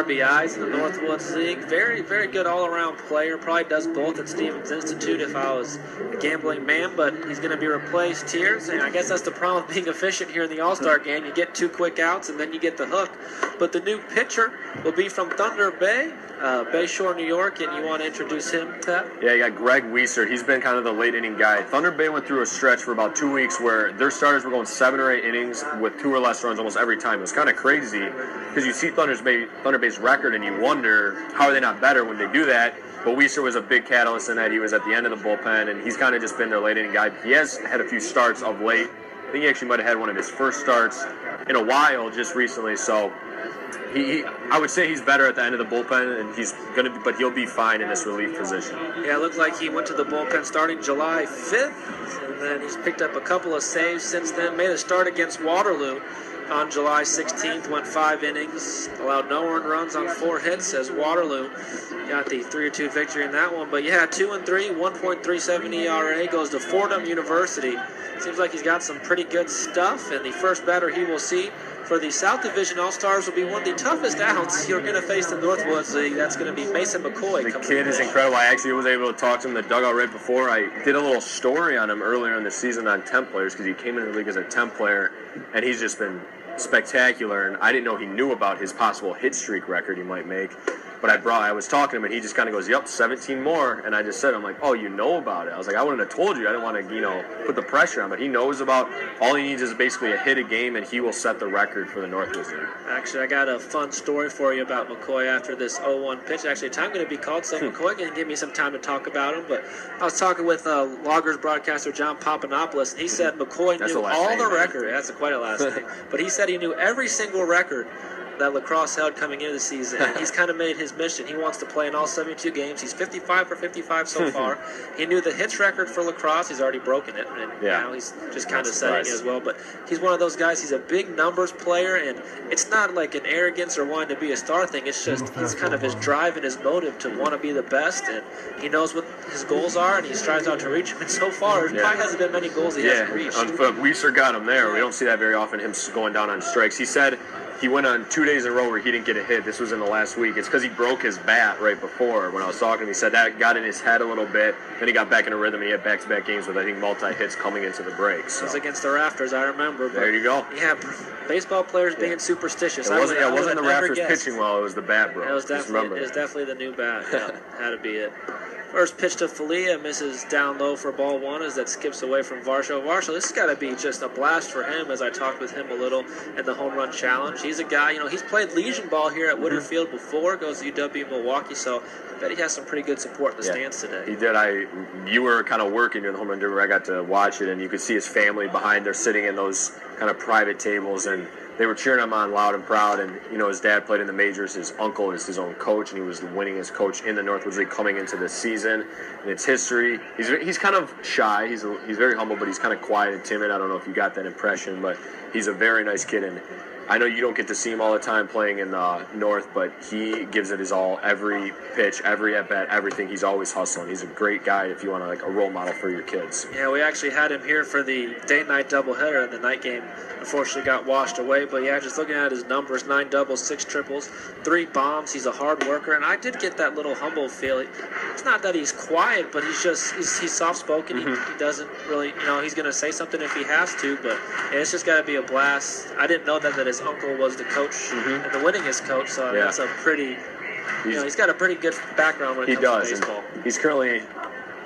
RBIs in the Northwoods League. Very, very good all-around player. Probably does both at Stevens Institute if I was a gambling man, but he's going to be replaced here. And I guess that's the problem with being efficient here in the All-Star game. You get 2 quick outs, and then you get the hook. But the new pitcher will be from Thunder Bay, Bayshore, New York, and you want to introduce him, Pat? Yeah, you got Greg Weissert. He's been kind of the late-inning guy. Thunder Bay went through a stretch for about 2 weeks where their starters were going 7 or 8 innings with 2 or less runs almost every time. It was kind of crazy because you see Thunder Bay's record and you wonder how are they not better when they do that. But Weissert was a big catalyst in that. He was at the end of the bullpen, and he's kind of just been their late-inning guy. He has had a few starts of late. I think he actually might have had one of his first starts in a while just recently. So I would say he's better at the end of the bullpen, and but he'll be fine in this relief position. Yeah, it looked like he went to the bullpen starting July 5th, and then he's picked up a couple of saves since then. Made a start against Waterloo on July 16th, went 5 innings, allowed no earned runs on 4 hits as Waterloo got the 3-2 victory in that one. But yeah, 2-3, 1.37 ERA, goes to Fordham University. Seems like he's got some pretty good stuff, and the first batter he will see for the South Division All-Stars will be one of the toughest outs you're going to face in the Northwoods League. That's going to be Mason McCoy. The kid is incredible. I actually was able to talk to him in the dugout right before. I did a little story on him earlier in the season on temp players because he came into the league as a temp player, and he's just been spectacular. And I didn't know he knew about his possible hit streak record he might make. But I was talking to him, and he just kind of goes, yep, 17 more. And I just said, I'm like, oh, you know about it. I was like, I wouldn't have told you. I didn't want to, put the pressure on. But he knows about all he needs is basically a hit a game, and he will set the record for the Northwoods League. Actually, I got a fun story for you about McCoy after this 0-1 pitch. Actually, time going to be called, so McCoy can give me some time to talk about him. But I was talking with Loggers broadcaster John Papanopoulos, and he said McCoy knew all the record. That's quite a last name. But he said he knew every single record that lacrosse held coming into the season. He's kind of made his mission. He wants to play in all 72 games. He's 55 for 55 so far. He knew the hits record for lacrosse. He's already broken it, and now he's just kind of setting it as well. But he's one of those guys. He's a big numbers player, and it's not like an arrogance or wanting to be a star thing. It's just he's kind of his drive and his motive to want to be the best, and he knows what his goals are, and he strives out to reach them. And so far, there probably hasn't been many goals he hasn't reached. Weissert got him there. We don't see that very often, him going down on strikes. He said he went on 2 days in a row where he didn't get a hit. This was in the last week. It's because he broke his bat right before. When I was talking to him, he said that got in his head a little bit. Then he got back in a rhythm, and he had back-to-back games with, I think, multi-hits coming into the break. So. It was against the Rafters, I remember. But there you go. Yeah, baseball players being superstitious. It wasn't the Rafters pitching well. It was the bat, bro. It was definitely the new bat. Yeah, had to be it. First pitch to Falia, misses down low for ball 1 as that skips away from Varsho. Varsho, this has got to be just a blast for him as I talked with him a little in the home run challenge. He's a guy, he's played Legion ball here at Woodard Field before, goes to UW Milwaukee, so I bet he has some pretty good support in the stands today. He did. You were kind of working during the home run derby where I got to watch it, and you could see his family behind. They're sitting in those kind of private tables, and they were cheering him on loud and proud. And his dad played in the majors. His uncle is his own coach, and he was the winningest coach in the Northwoods League coming into this season. And it's history. He's kind of shy. He's very humble, but he's kind of quiet and timid. I don't know if you got that impression, but he's a very nice kid. And I know you don't get to see him all the time playing in the North, but he gives it his all. Every pitch, every at-bat, everything. He's always hustling. He's a great guy if you want a role model for your kids. Yeah, we actually had him here for the day-night doubleheader, and the night game unfortunately got washed away. But yeah, just looking at his numbers, 9 doubles, 6 triples, 3 bombs. He's a hard worker, and I did get that little humble feel. It's not that he's quiet, but he's soft-spoken. He doesn't really, he's going to say something if he has to, but it's just got to be a blast. I didn't know that his uncle was the coach and the winningest coach, so that's a pretty, he's got a pretty good background when it comes to baseball. He's currently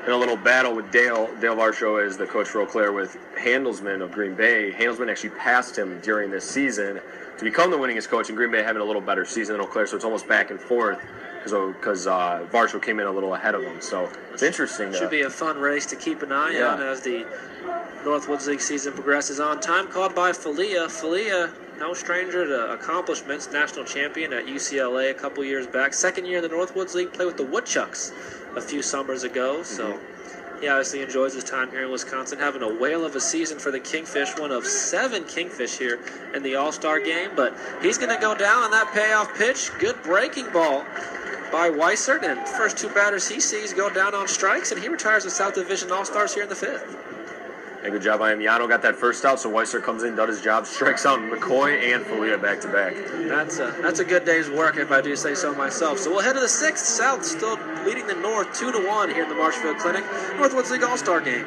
in a little battle with Dale Varsho is the coach for Eau Claire with Handelsman of Green Bay. Handelsman actually passed him during this season to become the winningest coach, and Green Bay having a little better season than Eau Claire, so it's almost back and forth because Varsho came in a little ahead of him. So it's interesting. Should be a fun race to keep an eye on as the Northwoods League season progresses on. Time called by Falia. Falia, no stranger to accomplishments, national champion at UCLA a couple years back. Second year in the Northwoods League, played with the Woodchucks a few summers ago. So he obviously enjoys his time here in Wisconsin, having a whale of a season for the Kingfish, one of 7 Kingfish here in the All-Star game. But he's going to go down on that payoff pitch. Good breaking ball by Weissert, and first 2 batters he sees go down on strikes, and he retires the South Division All-Stars here in the 5th. And good job by him. Yano got that first out, so Weissert comes in, does his job, strikes out McCoy and Falia back-to-back. That's a good day's work, if I do say so myself. So we'll head to the 6th. South still leading the North 2-1 here in the Marshfield Clinic. Northwoods League All-Star game.